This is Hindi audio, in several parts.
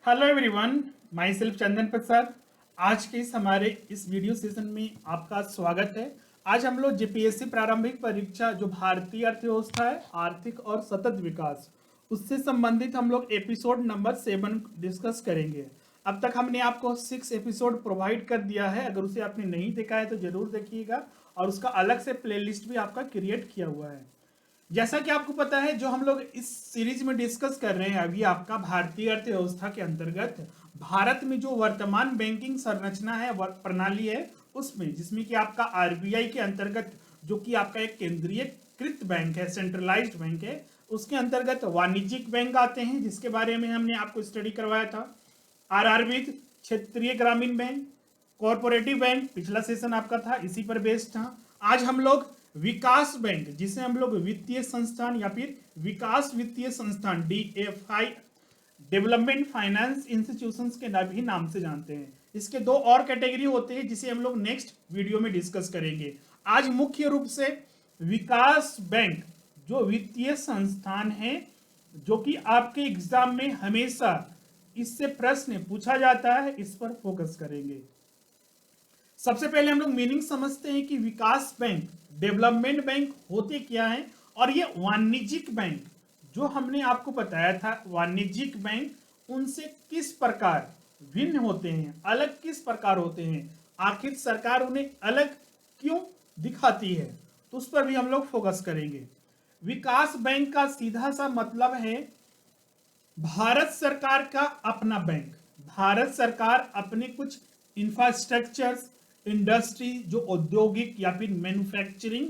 हेलो एवरीवन, माई सेल्फ चंदन प्रसाद। आज के इस वीडियो सेशन में आपका स्वागत है। आज हम लोग जेपीएससी प्रारंभिक परीक्षा जो भारतीय अर्थव्यवस्था है, आर्थिक और सतत विकास, उससे संबंधित हम लोग एपिसोड नंबर 7 डिस्कस करेंगे। अब तक हमने आपको 6 एपिसोड प्रोवाइड कर दिया है। अगर उसे आपने नहीं देखा है तो जरूर देखिएगा, और उसका अलग से प्लेलिस्ट भी आपका क्रिएट किया हुआ है। जैसा कि आपको पता है, जो हम लोग इस सीरीज में डिस्कस कर रहे हैं अभी आपका भारतीय अर्थव्यवस्था के अंतर्गत भारत में जो वर्तमान बैंकिंग संरचना है, प्रणाली है, उसमें जिसमें कि आपका आरबीआई के अंतर्गत जो कि आपका एक केंद्रीयकृत बैंक है, सेंट्रलाइज्ड बैंक है, उसके अंतर्गत वाणिज्यिक बैंक आते हैं, जिसके बारे में हमने आपको स्टडी करवाया था। आरआरबी क्षेत्रीय ग्रामीण बैंक, कॉरपोरेटिव बैंक पिछला सेशन आपका था, इसी पर बेस्ड था। आज हम लोग विकास बैंक, जिसे हम लोग वित्तीय संस्थान या फिर विकास वित्तीय संस्थान डीएफआई, डेवलपमेंट फाइनेंस इंस्टीट्यूशंस के भी नाम से जानते हैं। इसके दो और कैटेगरी होते हैं जिसे हम लोग नेक्स्ट वीडियो में डिस्कस करेंगे। आज मुख्य रूप से विकास बैंक जो वित्तीय संस्थान है, जो कि आपके एग्जाम में हमेशा इससे प्रश्न पूछा जाता है, इस पर फोकस करेंगे। सबसे पहले हम लोग मीनिंग समझते हैं कि विकास बैंक, डेवलपमेंट बैंक होते क्या हैं, और ये वाणिज्यिक बैंक जो हमने आपको बताया था, वाणिज्यिक बैंक उनसे किस प्रकार भिन्न होते हैं, अलग किस प्रकार होते हैं, आखिर सरकार उन्हें अलग क्यों दिखाती है, तो उस पर भी हम लोग फोकस करेंगे। विकास बैंक का सीधा सा मतलब है भारत सरकार का अपना बैंक। भारत सरकार अपने कुछ इंफ्रास्ट्रक्चर्स, इंडस्ट्री जो औद्योगिक या फिर मैन्युफैक्चरिंग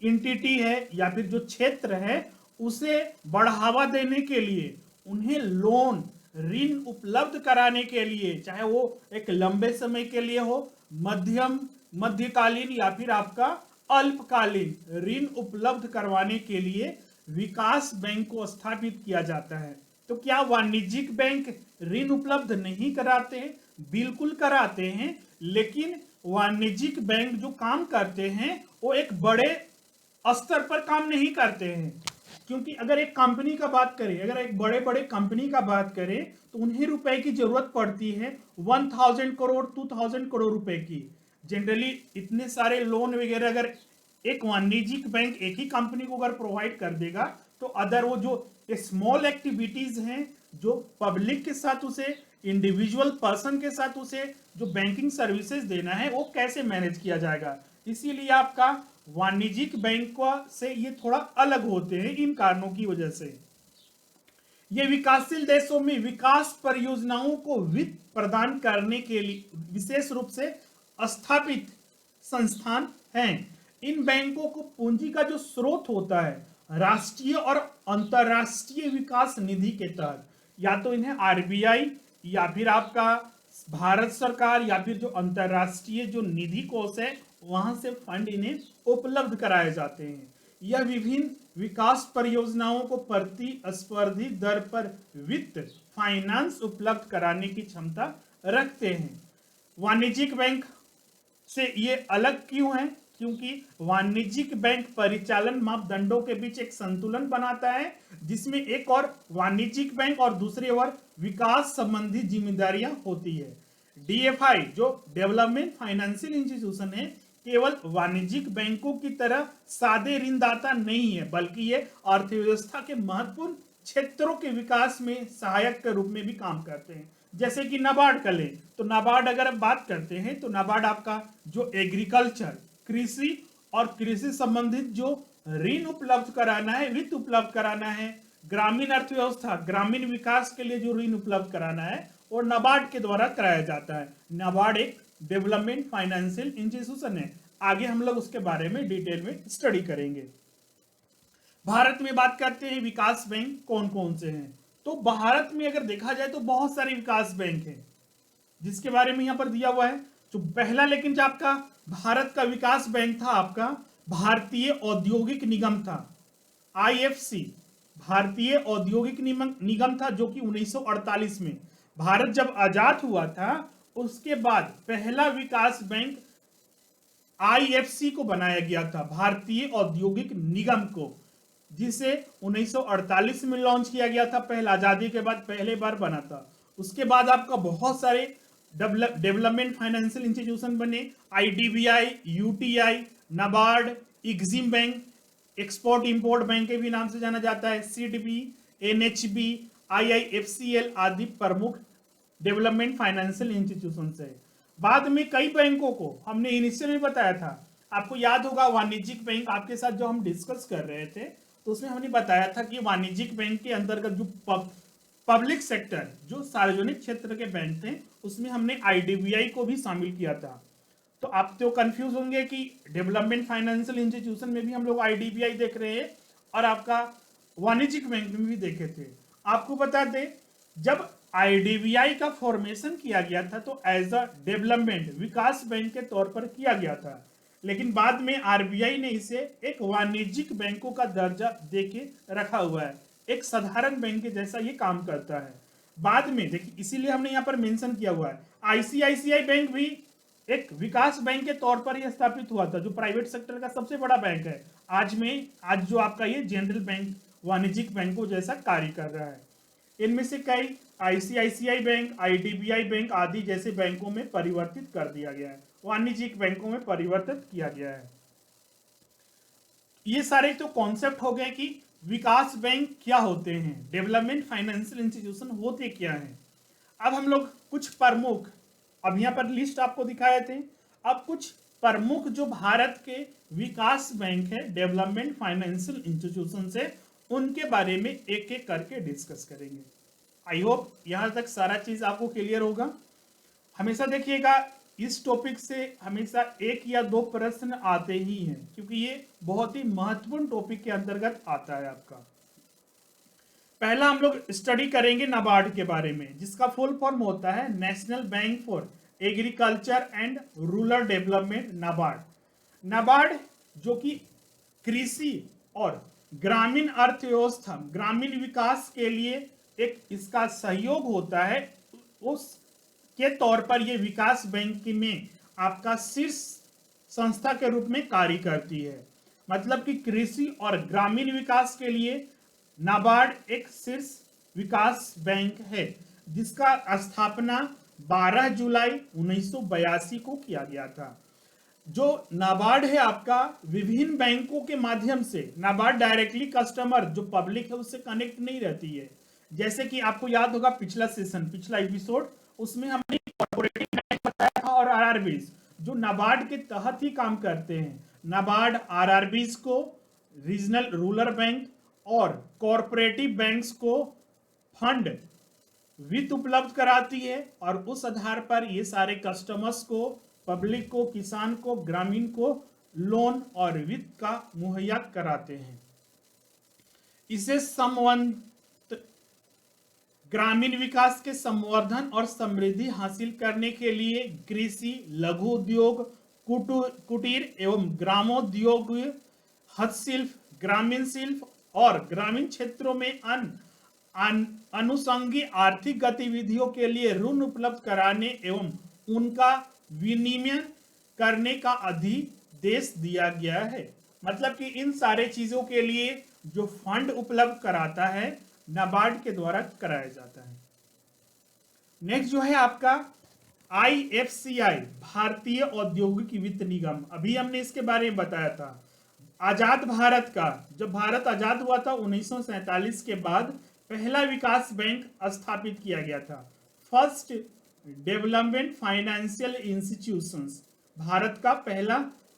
इंटिटी है या फिर जो क्षेत्र है, उसे बढ़ावा देने के लिए, उन्हें लोन ऋण उपलब्ध कराने के लिए, चाहे वो एक लंबे समय के लिए हो, मध्यकालीन या फिर आपका अल्पकालीन ऋण उपलब्ध करवाने के लिए विकास बैंक को स्थापित किया जाता है। तो क्या वाणिज्यिक बैंक ऋण उपलब्ध नहीं कराते हैं? बिल्कुल कराते हैं, लेकिन वाणिज्यिक बैंक जो काम करते हैं वो एक बड़े स्तर पर काम नहीं करते हैं। क्योंकि अगर एक कंपनी का बात करें, अगर एक बड़े बड़े कंपनी का बात करें, तो उन्हें रुपए की जरूरत पड़ती है 1000 करोड़ 2000 करोड़ रुपए की। जनरली इतने सारे लोन वगैरह अगर एक वाणिज्यिक बैंक एक ही कंपनी को अगर प्रोवाइड कर देगा, तो अदर वो जो स्मॉल एक्टिविटीज हैं, जो पब्लिक के साथ उसे, इंडिविजुअल पर्सन के साथ उसे जो बैंकिंग सर्विसेज देना है, वो कैसे मैनेज किया जाएगा। इसीलिए आपका वाणिज्यिक बैंक से ये थोड़ा अलग होते हैं इन कारणों की वजह से। ये विकासशील देशों में विकास परियोजनाओं को वित्त प्रदान करने के लिए विशेष रूप से स्थापित संस्थान हैं। इन बैंकों को पूंजी का जो स्रोत होता है, राष्ट्रीय और अंतरराष्ट्रीय विकास निधि के तहत, या तो इन्हें आरबीआई या फिर आपका भारत सरकार या फिर जो अंतरराष्ट्रीय जो निधि कोष है, वहां से फंड इन्हें उपलब्ध कराए जाते हैं। यह विभिन्न विकास परियोजनाओं को प्रतिस्पर्धी दर पर वित्त फाइनेंस उपलब्ध कराने की क्षमता रखते हैं। वाणिज्यिक बैंक से ये अलग क्यों है? क्योंकि वाणिज्यिक बैंक परिचालन मापदंडों के बीच एक संतुलन बनाता है, जिसमें एक और वाणिज्यिक बैंक और दूसरी ओर विकास संबंधी जिम्मेदारियां होती है। डीएफआई जो डेवलपमेंट फाइनेंशियल इंस्टीट्यूशन है, केवल वाणिज्यिक बैंकों की तरह सादे ऋणदाता नहीं है, बल्कि ये अर्थव्यवस्था के महत्वपूर्ण क्षेत्रों के विकास में सहायक के रूप में भी काम करते हैं। जैसे कि नाबार्ड का लें, तो नाबार्ड अगर आप बात करते हैं, तो नाबार्ड आपका जो एग्रीकल्चर, कृषि और कृषि संबंधित जो ऋण उपलब्ध कराना है, वित्त उपलब्ध कराना है, ग्रामीण अर्थव्यवस्था, ग्रामीण विकास के लिए जो ऋण उपलब्ध कराना है, वो नाबार्ड के द्वारा कराया जाता है। नाबार्ड एक डेवलपमेंट फाइनेंशियल इंस्टीट्यूशन है। आगे हम लोग उसके बारे में डिटेल में स्टडी करेंगे। भारत में बात करते हैं विकास बैंक कौन कौन से हैं, तो भारत में अगर देखा जाए तो बहुत सारे विकास बैंक हैं, जिसके बारे में यहां पर दिया हुआ है। जो पहला लेकिन जो आपका भारत का विकास बैंक था, आपका भारतीय औद्योगिक निगम था, आईएफसी, भारतीय औद्योगिक निगम था, जो कि 1948 में भारत जब आजाद हुआ था, उसके बाद पहला विकास बैंक आईएफसी को बनाया गया था, भारतीय औद्योगिक निगम को, जिसे 1948 में लॉन्च किया गया था, पहले आजादी के बाद पहले बार बना था। उसके बाद आपका बहुत सारे डेवलपमेंट फाइनेंशियल इंस्टीट्यूशन बने, IDBI, UTI, NABARD, EXIM bank, export import bank के भी नाम से जाना जाता है, सीडबी, एनएचबी, आईआईएफसीएल आदि प्रमुख डेवलपमेंट फाइनेंशियल इंस्टीट्यूशन है। बाद में कई बैंकों को हमने इनिशियल में बताया था, आपको याद होगा वाणिज्यिक बैंक आपके साथ जो हम डिस्कस कर रहे थे, तो उसमें हमने बताया था कि वाणिज्यिक बैंक के अंतर्गत जो पब्लिक सेक्टर, जो सार्वजनिक क्षेत्र के बैंक थे, उसमें हमने आईडीबीआई को भी शामिल किया था। तो आप तो कंफ्यूज होंगे कि डेवलपमेंट फाइनेंशियल इंस्टीट्यूशन में भी हम लोग आईडीबीआई देख रहे हैं और आपका वाणिज्यिक बैंक में भी देखे थे। आपको बता दें, जब आईडीबीआई का फॉर्मेशन किया गया था तो एज अ डेवलपमेंट विकास बैंक के तौर पर किया गया था, लेकिन बाद में आरबीआई ने इसे एक वाणिज्यिक बैंकों का दर्जा देके रखा हुआ है, एक साधारण बैंक के जैसा ये काम करता है। बाद में देखिए, इसीलिए हमने यहाँ पर मेंशन किया हुआ है, आईसीआईसीआई बैंक भी एक विकास बैंक के तौर पर यह स्थापित हुआ था, जो प्राइवेट सेक्टर का सबसे बड़ा बैंक है। आज जो आपका ये जनरल बैंक वाणिज्यिक बैंकों जैसा कार्य कर रहा है। इनमें से कई आईसीआईसीआई बैंक, आईडीबीआई बैंक आदि जैसे बैंकों में परिवर्तित कर दिया गया है, वाणिज्यिक बैंकों में परिवर्तित किया गया है। ये सारे तो कॉन्सेप्ट हो गए कि विकास बैंक क्या होते हैं, डेवलपमेंट फाइनेंशियल इंस्टीट्यूशन होते क्या हैं। अब हम लोग कुछ प्रमुख, अब यहाँ पर लिस्ट आपको दिखाए थे, अब कुछ प्रमुख जो भारत के विकास बैंक है, डेवलपमेंट फाइनेंशियल इंस्टीट्यूशन से, उनके बारे में एक एक करके डिस्कस करेंगे। आई होप यहाँ तक सारा चीज आपको क्लियर होगा। हमेशा देखिएगा, इस टॉपिक से हमेशा एक या दो प्रश्न आते ही हैं, क्योंकि ये बहुत ही महत्वपूर्ण टॉपिक के अंतर्गत आता है आपका। पहला हम लोग स्टडी करेंगे नाबार्ड के बारे में, जिसका फुल फॉर्म होता है national bank for agriculture and rural development, NABARD. NABARD जो कि कृषि और ग्रामीण अर्थव्यवस्था, ग्रामीण विकास के लिए एक इसका सहयोग होता है, उस के तौर पर यह विकास बैंक में आपका शीर्ष संस्था के रूप में कार्य करती है। मतलब कि कृषि और ग्रामीण विकास के लिए नाबार्ड एक शीर्ष विकास बैंक है, जिसका स्थापना 12 जुलाई 1982 को किया गया था। जो नाबार्ड है आपका विभिन्न बैंकों के माध्यम से, नाबार्ड डायरेक्टली कस्टमर जो पब्लिक है उससे कनेक्ट नहीं रहती है। जैसे कि आपको याद होगा पिछला सेशन, पिछला एपिसोड, उसमें हमने कॉर्पोरेटिव बैंक बताया था और आरआरबीज जो नाबार्ड के तहत ही काम करते हैं। नाबार्ड आरआरबीज को, रीजनल रूरल बैंक और कॉर्पोरेटिव बैंक्स को फंड, वित्त उपलब्ध कराती है और उस आधार पर ये सारे कस्टमर्स को, पब्लिक को, किसान को, ग्रामीण को लोन और वित्त का मुहैया कराते हैं। इसे संबंध ग्रामीण विकास के संवर्धन और समृद्धि हासिल करने के लिए कृषि, लघु उद्योग, कुटीर एवं ग्रामोद्योग, हस्तशिल्प, ग्रामीण शिल्प और ग्रामीण क्षेत्रों में अनुषंगी आर्थिक गतिविधियों के लिए ऋण उपलब्ध कराने एवं उनका विनिमय करने का अधिदेश दिया गया है। मतलब कि इन सारे चीजों के लिए जो फंड उपलब्ध कराता है, नाबार्ड के द्वारा कराया जाता है। नेक्स्ट जो है आपका आईएफसीआई, भारतीय औद्योगिक वित्त निगम। अभी हमने इसके बारे में बताया था। आजाद भारत का, जब भारत आजाद हुआ था 1947 के बाद, पहला विकास बैंक स्थापित किया गया था। First development financial institutions, Bharat का पहला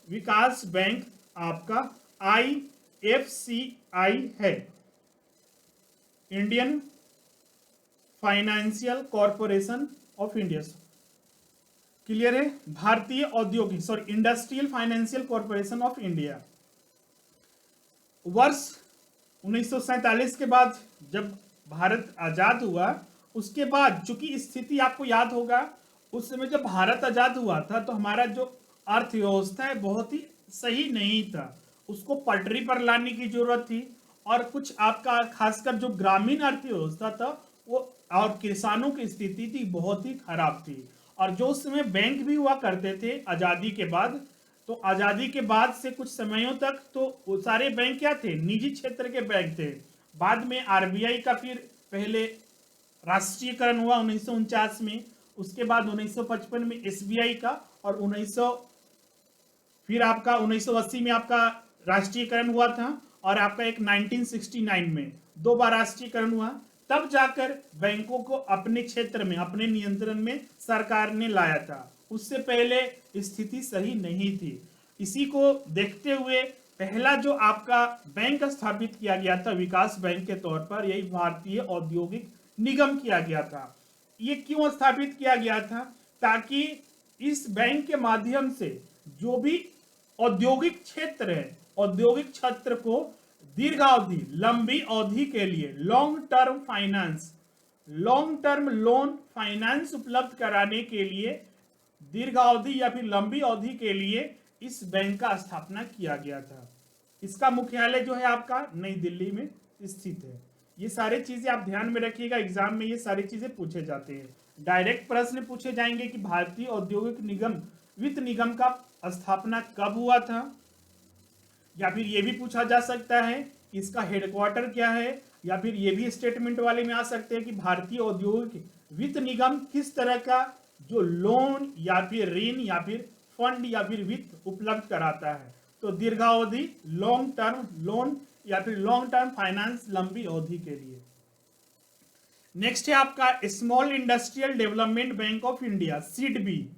विकास बैंक आपका आईएफसीआई है, Indian financial corporation of India. Clear है? भारतीय औद्योगिक industrial financial corporation of India. वर्ष 1947 के बाद जब भारत आजाद हुआ, उसके बाद चूंकि स्थिति आपको याद होगा, उस समय जब भारत आजाद हुआ था तो हमारा जो अर्थव्यवस्था है बहुत ही सही नहीं था, उसको पटरी पर लाने की जरूरत थी। और कुछ आपका खासकर जो ग्रामीण अर्थव्यवस्था था वो और किसानों की स्थिति थी बहुत ही खराब थी। और जो उस समय बैंक भी हुआ करते थे आजादी के बाद, तो आजादी के बाद से कुछ समयों तक तो वो सारे बैंक क्या थे, निजी क्षेत्र के बैंक थे। बाद में आरबीआई का फिर पहले राष्ट्रीयकरण हुआ 1949 में, उसके बाद 1955 में एसबीआई का, और फिर आपका 1980 में आपका राष्ट्रीयकरण हुआ था, और आपका एक 1969 में 2 बार राष्ट्रीयकरण हुआ। तब जाकर बैंकों को अपने क्षेत्र में, अपने नियंत्रण में सरकार ने लाया था। उससे पहले स्थिति सही नहीं थी। इसी को देखते हुए पहला जो आपका बैंक स्थापित किया गया था विकास बैंक के तौर पर, यही भारतीय औद्योगिक निगम किया गया था। ये क्यों स्थापित किया गया था? ताकि इस बैंक के माध्यम से जो भी औद्योगिक क्षेत्र है, औद्योगिक क्षेत्र को दीर्घावधि, लंबी अवधि के लिए long term finance, long term loan finance उपलब्ध कराने के लिए, दीर्घावधि या फिर लंबी अवधि के लिए इस बैंक का स्थापना किया गया था। इसका मुख्यालय जो है आपका नई दिल्ली में स्थित है। ये सारी चीजें आप ध्यान में रखिएगा, एग्जाम में ये सारी चीजें पूछे जाते हैं। डायरेक्ट प्रश्न पूछे जाएंगे कि भारतीय औद्योगिक निगम, वित्त निगम का स्थापना कब हुआ था, या फिर ये भी पूछा जा सकता है कि इसका हेडक्वार्टर क्या है, या फिर ये भी स्टेटमेंट वाले में आ सकते हैं कि भारतीय औद्योगिक वित्त निगम किस तरह का जो लोन या फिर ऋण या फिर फंड या फिर वित्त उपलब्ध कराता है। तो दीर्घावधि लॉन्ग टर्म लोन या फिर लॉन्ग टर्म फाइनेंस, लंबी अवधि के लिए। नेक्स्ट है आपका small industrial development bank of India, SIDBI.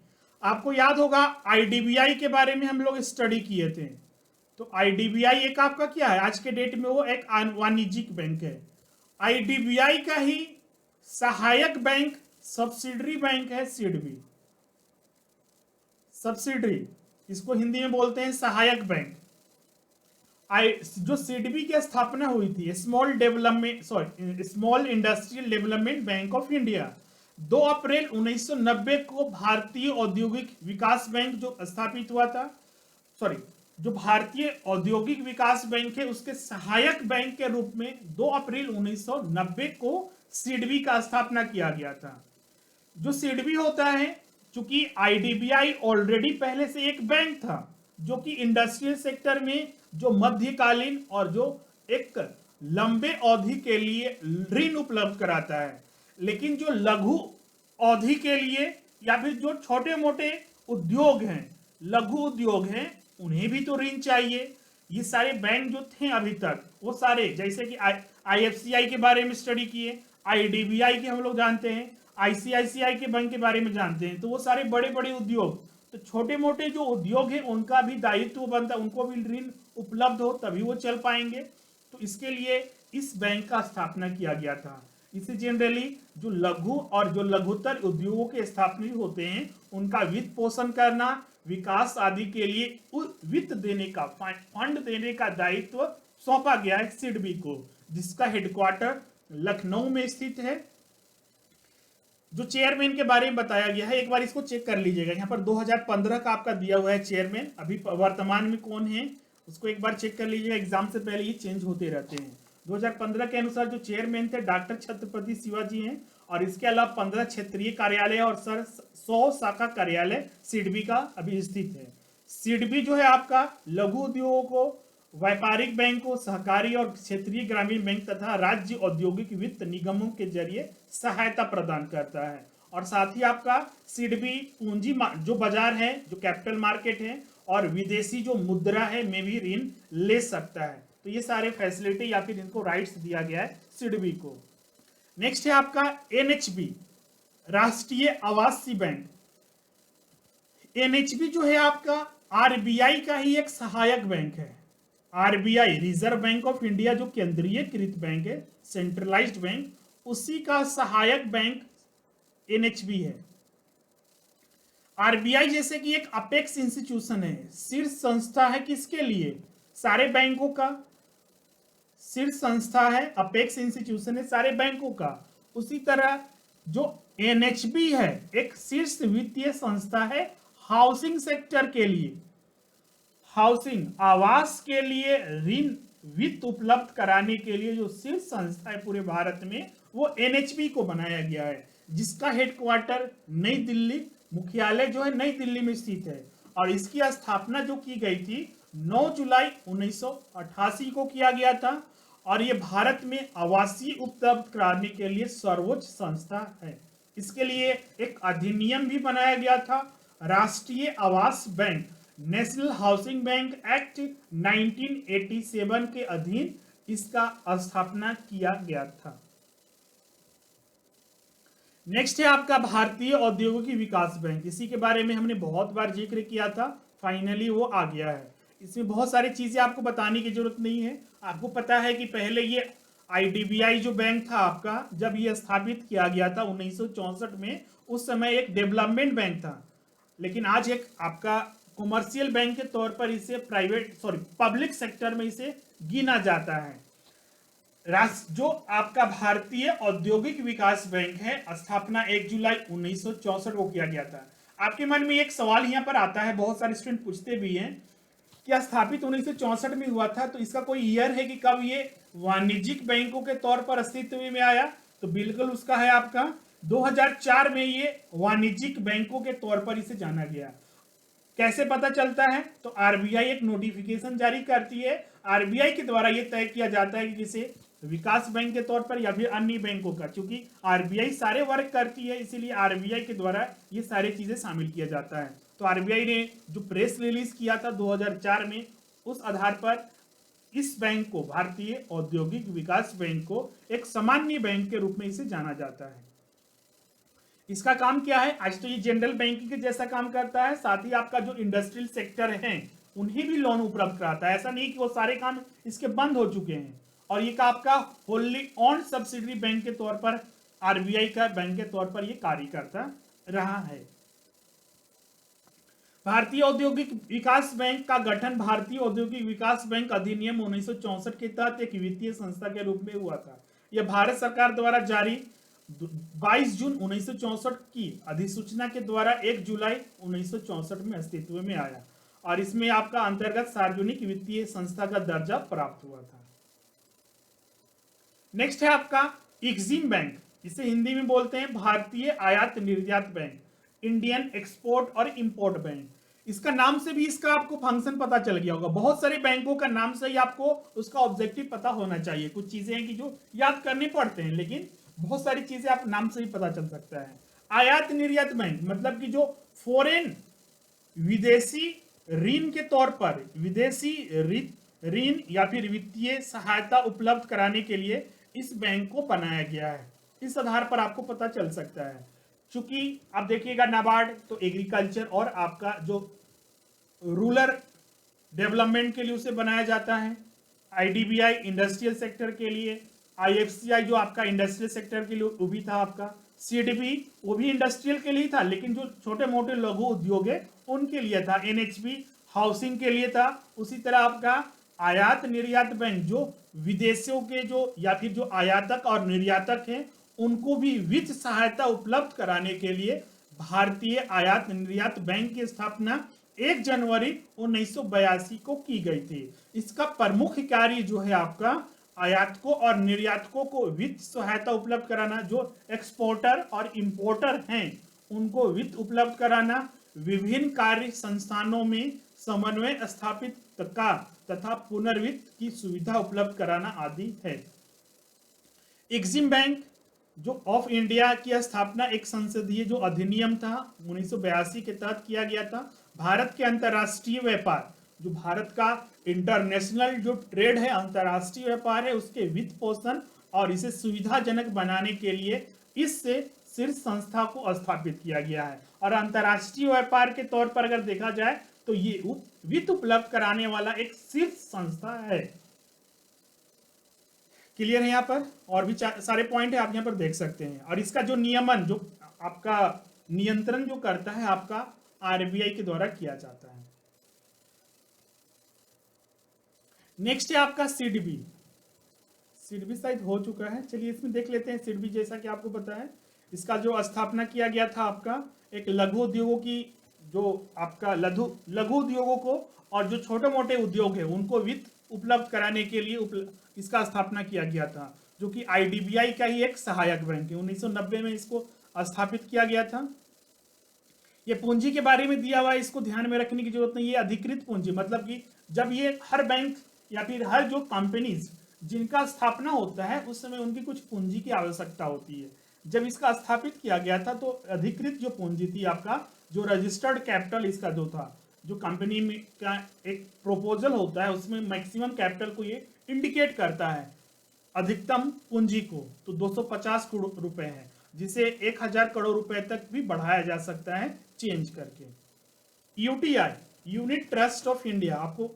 आपको याद होगा आईडीबीआई के बारे में हम लोग स्टडी किए थे। तो आईडीबीआई एक आपका क्या है, आज के डेट में वो एक वाणिज्यिक बैंक है। आईडीबीआई का ही सहायक बैंक, सब्सिडरी बैंक है सिडबी। सब्सिडरी, इसको हिंदी में बोलते हैं सहायक बैंक। जो सिडबी की स्थापना हुई थी, small industrial development bank of India, 2 अप्रैल 1990 को भारतीय औद्योगिक विकास बैंक जो स्थापित हुआ था, जो भारतीय औद्योगिक विकास बैंक है उसके सहायक बैंक के रूप में 2 अप्रैल 1990 को सिडबी का स्थापना किया गया था। जो सिडबी होता है, चूंकि आईडीबीआई ऑलरेडी पहले से एक बैंक था जो कि इंडस्ट्रियल सेक्टर में जो मध्यकालीन और जो एक लंबे अवधि के लिए ऋण उपलब्ध कराता है, लेकिन जो लघु अवधि के लिए या फिर जो छोटे मोटे उद्योग हैं, लघु उद्योग हैं, उन्हें भी तो ऋण चाहिए। ये सारे बैंक जो थे अभी तक, वो सारे, जैसे कि आईएफसीआई के बारे में स्टडी किए, आईडीबीआई के हम लोग जानते हैं, आईसीआईसीआई के बैंक के बारे में जानते हैं, तो वो सारे बड़े बड़े उद्योग, तो छोटे मोटे जो उद्योग हैं उनका भी दायित्व बनता है, उनको भी ऋण उपलब्ध हो तभी वो चल पाएंगे। तो इसके लिए इस बैंक का स्थापना किया गया था। इसे जनरली जो लघु और जो लघुतर उद्योगों के स्थापना होते हैं उनका वित्त पोषण करना, विकास आदि के लिए वित्त देने का, फंड देने का दायित्व सौंपा गया है सिडबी को, जिसका हेडक्वार्टर लखनऊ में स्थित है। जो चेयरमैन के बारे में बताया गया है, एक बार इसको चेक कर लीजिएगा। यहाँ पर 2015 का आपका दिया हुआ है चेयरमैन, अभी वर्तमान में कौन है उसको एक बार चेक कर लीजिएगा, एग्जाम से पहले ये चेंज होते रहते हैं। 2015 के अनुसार जो चेयरमैन थे डॉक्टर छत्रपति शिवाजी हैं, और इसके अलावा 15 क्षेत्रीय कार्यालय और 100 शाखा कार्यालय सिडबी का अभी स्थित है। सिडबी जो है आपका लघु उद्योगों को, व्यापारिक बैंकों, सहकारी और क्षेत्रीय ग्रामीण बैंक तथा राज्य औद्योगिक वित्त निगमों के जरिए सहायता प्रदान करता है। और साथ ही आपका सिडबी पूंजी जो बाजार है, जो कैपिटल मार्केट है, और विदेशी जो मुद्रा है में भी ऋण ले सकता है। तो ये सारे फैसिलिटी या फिर इनको राइट्स दिया गया है सिडबी को। नेक्स्ट है आपका एनएचबी, राष्ट्रीय आवासीय बैंक। एनएचबी जो है आपका आरबीआई का ही एक सहायक बैंक है। RBI, reserve bank of India, जो केंद्रीयकृत बैंक है, सेंट्रलाइज्ड बैंक, उसी का सहायक बैंक एनएचबी है। आरबीआई जैसे कि एक अपेक्स इंस्टीट्यूशन है, शीर्ष संस्था है किसके लिए, सारे बैंकों का शीर्ष संस्था है, अपेक्स इंस्टीट्यूशन है सारे बैंकों का। उसी तरह जो एनएचबी है एक शीर्ष वित्तीय संस्था है हाउसिंग सेक्टर के लिए, हाउसिंग आवास के लिए ऋण वित्त उपलब्ध कराने के लिए जो शीर्ष संस्था है पूरे भारत में, वो एनएचबी को बनाया गया है, जिसका हेडक्वार्टर नई दिल्ली, मुख्यालय जो है नई दिल्ली में स्थित है। और इसकी स्थापना जो की गई थी 9 जुलाई 1988 को किया गया था, और ये भारत में आवासीय उपलब्ध कराने के लिए सर्वोच्च संस्था है। इसके लिए एक अधिनियम भी बनाया गया था, राष्ट्रीय आवास bank, national housing bank act 1987 के अधीन इसका स्थापना किया गया था। नेक्स्ट है आपका भारतीय औद्योगिक विकास बैंक। इसी के बारे में हमने बहुत बार जिक्र किया था, फाइनली वो आ गया है। इसमें बहुत सारी चीजें आपको बताने की जरूरत नहीं है। आपको पता है कि पहले ये आईडीबीआई जो बैंक था आपका, जब ये स्थापित किया गया था 1964 में, उस समय एक डेवलपमेंट बैंक था, लेकिन आज एक आपका कॉमर्शियल बैंक के तौर पर इसे पब्लिक सेक्टर में इसे गिना जाता है। जो आपका भारतीय औद्योगिक विकास बैंक है, स्थापना 1 जुलाई 1964 को किया गया था। आपके मन में एक सवाल यहाँ पर आता है, बहुत सारे स्टूडेंट पूछते भी हैं, क्या स्थापित 1964 में हुआ था तो इसका कोई ईयर है कि कब ये वाणिज्यिक बैंकों के तौर पर अस्तित्व में आया? तो बिल्कुल उसका है आपका 2004 में ये वाणिज्यिक बैंकों के तौर पर इसे जाना गया। कैसे पता चलता है? तो आरबीआई एक नोटिफिकेशन जारी करती है, आरबीआई के द्वारा यह तय किया जाता है कि किसे विकास बैंक के तौर पर या फिर अन्य बैंकों का, क्योंकि आरबीआई सारे वर्क करती है, इसीलिए आरबीआई के द्वारा ये सारी चीजें शामिल किया जाता है। तो आरबीआई ने जो प्रेस रिलीज किया था 2004 में, उस आधार पर इस बैंक को, भारतीय औद्योगिक विकास बैंक को, एक सामान्य बैंक के रूप में इसे जाना जाता है। इसका काम क्या है? आज तो ये जनरल बैंकिंग के जैसा काम करता है, साथ ही आपका जो इंडस्ट्रियल सेक्टर है उन्हें भी लोन उपलब्ध कराता है। ऐसा नहीं कि वो सारे काम इसके बंद हो चुके हैं। और ये आपका होल्ली ऑन सब्सिडरी बैंक के तौर पर, आरबीआई का बैंक के तौर पर ये कार्य करता रहा है। भारतीय औद्योगिक विकास बैंक का गठन भारतीय औद्योगिक विकास बैंक अधिनियम 1964 के तहत एक वित्तीय संस्था के रूप में हुआ था। यह भारत सरकार द्वारा जारी 22 जून 1964 की अधिसूचना के द्वारा 1 जुलाई 1964 में अस्तित्व में आया और इसमें आपका अंतर्गत सार्वजनिक वित्तीय संस्था का दर्जा प्राप्त हुआ था। नेक्स्ट है आपका एक्जिम बैंक, इसे हिंदी में बोलते हैं भारतीय आयात निर्यात बैंक, इंडियन एक्सपोर्ट और इंपोर्ट बैंक। इसका नाम से भी इसका आपको फंक्शन पता चल गया होगा। बहुत सारे बैंकों का नाम से ही आपको उसका ऑब्जेक्टिव पता होना चाहिए। कुछ चीजें हैं कि जो याद करने पड़ते हैं, लेकिन बहुत सारी चीजें आप नाम से ही पता चल सकता है। आयात निर्यात बैंक मतलब कि जो फॉरेन, विदेशी ऋण के तौर पर, विदेशी ऋण या फिर वित्तीय सहायता उपलब्ध कराने के लिए इस बैंक को बनाया गया है। इस आधार पर आपको पता चल सकता है। चूंकि आप देखिएगा नाबार्ड तो एग्रीकल्चर और आपका जो रूरल डेवलपमेंट के लिए उसे बनाया जाता है, आईडीबीआई इंडस्ट्रियल सेक्टर के लिए, आईएफसीआई जो आपका इंडस्ट्रियल सेक्टर के लिए वो भी था आपका, सीडीबी वो भी इंडस्ट्रियल के लिए था, लेकिन जो छोटे मोटे लघु उद्योग है उनके लिए था, एनएचबी हाउसिंग के लिए था। उसी तरह आपका आयात निर्यात बैंक जो विदेशों के जो या फिर जो आयातक और निर्यातक हैं उनको भी वित्त सहायता उपलब्ध कराने के लिए भारतीय आयात निर्यात बैंक की स्थापना 1 जनवरी 1982 को की गई थी। इसका प्रमुख कार्य जो है आपका आयातकों और निर्यातकों को वित्त सहायता उपलब्ध कराना, जो एक्सपोर्टर और इंपोर्टर हैं उनको वित्त उपलब्ध कराना, विभिन्न कार्य संस्थानों में समन्वय स्थापित तथा पुनर्वित्त की सुविधा उपलब्ध कराना आदि है। एक्जिम बैंक जो ऑफ इंडिया की स्थापना एक संसदीय जो अधिनियम था 1982 के तहत किया गया था। भारत के अंतर्राष्ट्रीय व्यापार, जो भारत का इंटरनेशनल जो ट्रेड है, अंतर्राष्ट्रीय व्यापार है, उसके वित्त पोषण और इसे सुविधाजनक बनाने के लिए इससे शीर्ष संस्था को स्थापित किया गया है। और अंतर्राष्ट्रीय व्यापार के तौर पर अगर देखा जाए तो ये वित्त उपलब्ध कराने वाला एक शीर्ष संस्था है। क्लियर है यहाँ पर? और भी सारे पॉइंट है, आप यहाँ पर देख सकते हैं। और इसका जो नियमन, जो आपका नियंत्रण जो करता है आपका आरबीआई के द्वारा किया जाता है। नेक्स्ट है आपका सीडबी। सीडबी शायद हो चुका है, चलिए इसमें देख लेते हैं। सीडबी जैसा कि आपको पता है इसका जो स्थापना किया गया था आपका एक लघु उद्योगों की, जो आपका लघु उद्योगों को और जो छोटे मोटे उद्योग है उनको वित्त उपलब्ध कराने के लिए इसका स्थापना किया गया था, जो कि आईडीबीआई का ही एक सहायक बैंक है। 1990 में इसको स्थापित किया गया था। ये पूंजी के बारे में दिया हुआ है, इसको ध्यान में रखने की जरूरत नहीं है। अधिकृत पूंजी मतलब कि जब ये हर बैंक या फिर हर जो कंपनीज जिनका स्थापना होता है उस समय उनकी कुछ पूंजी की आवश्यकता होती है। जब इसका स्थापित किया गया था तो अधिकृत जो पूंजी थी आपका, जो रजिस्टर्ड कैपिटल इसका जो था, जो कंपनी में का एक प्रपोजल होता है उसमें मैक्सिमम कैपिटल को ये इंडिकेट करता है, अधिकतम पूंजी को, तो 250 करोड़ रुपए है, जिसे 1000 करोड़ रुपए तक भी बढ़ाया जा सकता है चेंज करके। UTI, unit trust of India, आपको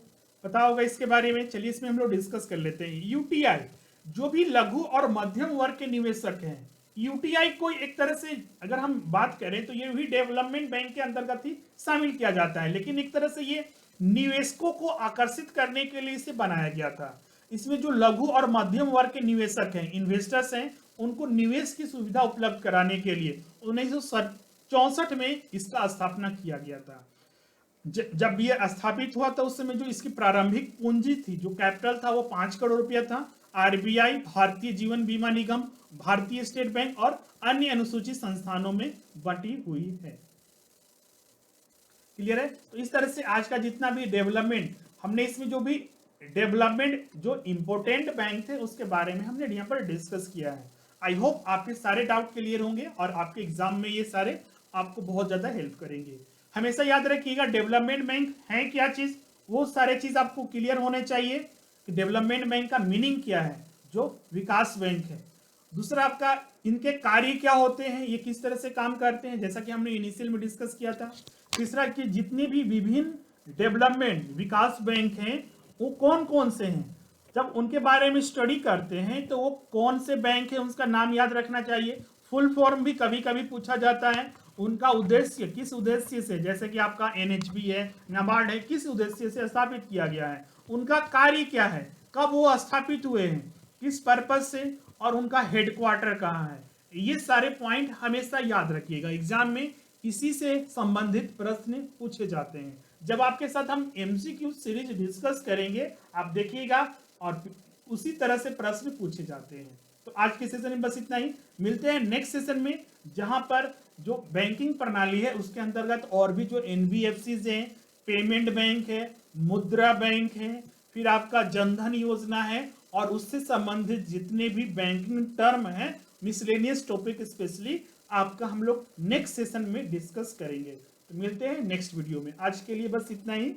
पता होगा इसके बारे में, चलिए इसमें हम लोग डिस्कस कर लेते हैं। यूटीआई जो भी लघु और मध्यम वर्ग के निवेशक हैं, यूटीआई को एक तरह से अगर हम बात करें तो ये भी डेवलपमेंट बैंक के अंतर्गत ही शामिल किया जाता है, लेकिन एक तरह से ये निवेशकों को आकर्षित करने के लिए इसे बनाया गया था। इसमें जो लघु और मध्यम वर्ग के निवेशक हैं, इन्वेस्टर्स हैं, उनको निवेश की सुविधा उपलब्ध कराने के लिए 1964 में इसका स्थापना किया गया था। जब ये स्थापित हुआ था उस समय जो इसकी प्रारंभिक पूंजी थी, जो कैपिटल था, वो 5 करोड़ रुपया था। आरबीआई, भारतीय जीवन बीमा निगम, भारतीय स्टेट बैंक और अन्य अनुसूचित संस्थानों में बंटी हुई है। क्लियर है? तो इस तरह से आज का जितना भी डेवलपमेंट, हमने इसमें जो भी डेवलपमेंट जो इंपोर्टेंट बैंक थे उसके बारे में हमने यहाँ पर डिस्कस किया है। आई होप आपके सारे डाउट क्लियर होंगे और आपके एग्जाम में ये सारे आपको बहुत ज्यादा हेल्प करेंगे। हमेशा याद रखिएगा डेवलपमेंट बैंक है क्या चीज, वो सारे चीज आपको क्लियर होने चाहिए कि डेवलपमेंट बैंक का मीनिंग क्या है, जो विकास बैंक है। दूसरा आपका इनके कार्य क्या होते हैं, ये किस तरह से काम करते हैं, जैसा कि हमने इनिशियल में डिस्कस किया था। तीसरा कि जितने भी विभिन्न डेवलपमेंट विकास बैंक हैं वो कौन कौन से हैं, जब उनके बारे में स्टडी करते हैं तो वो कौन से बैंक है उसका नाम याद रखना चाहिए। फुल फॉर्म भी कभी कभी पूछा जाता है, उनका उद्देश्य किस उद्देश्य से, जैसे कि आपका एनएचबी है, नाबार्ड है, किस उद्देश्य से स्थापित किया गया है, उनका कार्य क्या है, कब वो स्थापित हुए हैं, किस पर्पज से, और उनका हेडक्वार्टर कहाँ है। ये सारे पॉइंट हमेशा याद रखिएगा, एग्जाम में इसी से संबंधित प्रश्न पूछे जाते हैं। जब आपके साथ हम एमसीक्यू सीरीज डिस्कस करेंगे आप देखिएगा, और उसी तरह से प्रश्न पूछे जाते हैं। तो आज के सेशन में बस इतना ही, मिलते हैं नेक्स्ट सेशन में, जहां पर जो बैंकिंग प्रणाली है उसके अंतर्गत और भी जो एनबीएफसीज हैं, पेमेंट बैंक है, मुद्रा बैंक है, फिर आपका जनधन योजना है, और उससे संबंधित जितने भी बैंकिंग टर्म है, मिसलेनियस टॉपिक स्पेशली आपका हम लोग नेक्स्ट सेशन में डिस्कस करेंगे। तो मिलते हैं नेक्स्ट वीडियो में, आज के लिए बस इतना ही।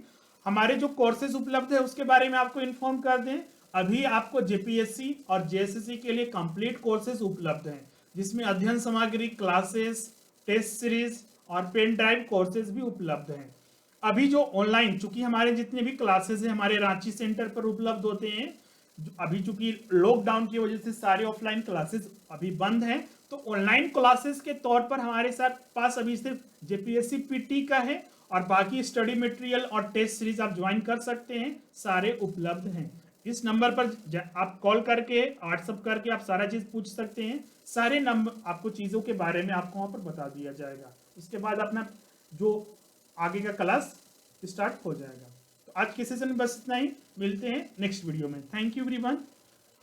हमारे जो कोर्सेज उपलब्ध है उसके बारे में आपको इन्फॉर्म कर दें, अभी आपको जेपीएससी और जेएसएससी के लिए कंप्लीट कोर्सेज उपलब्ध हैं, जिसमें अध्ययन सामग्री, क्लासेस, टेस्ट सीरीज और पेन ड्राइव कोर्सेज भी उपलब्ध हैं। अभी जो ऑनलाइन, चूंकि हमारे जितने भी क्लासेस हैं हमारे रांची सेंटर पर उपलब्ध होते हैं, अभी चूंकि लॉकडाउन की वजह से सारे ऑफलाइन क्लासेस अभी बंद हैं, तो ऑनलाइन क्लासेस के तौर पर हमारे साथ पास अभी सिर्फ जेपीएससी पीटी का है, और बाकी स्टडी मटेरियल और टेस्ट सीरीज आप ज्वाइन कर सकते हैं, सारे उपलब्ध हैं। इस नंबर पर आप कॉल करके, व्हाट्सअप करके आप सारा चीज पूछ सकते हैं, सारे नंबर आपको चीजों के बारे में आपको वहां पर बता दिया जाएगा। उसके बाद अपना जो आगे का क्लास स्टार्ट हो जाएगा। तो आज के सेशन में बस इतना ही, मिलते हैं नेक्स्ट वीडियो में। Thank you everyone.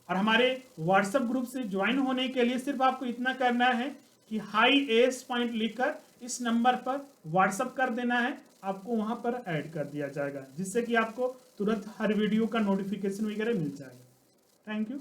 और हमारे व्हाट्सएप ग्रुप से ज्वाइन होने के लिए सिर्फ आपको इतना करना है कि हाई एस पॉइंट लिखकर इस नंबर पर व्हाट्सएप कर देना है, आपको वहां पर ऐड कर दिया जाएगा, जिससे कि आपको तुरंत हर वीडियो का नोटिफिकेशन वगैरह मिल जाएगा। Thank you.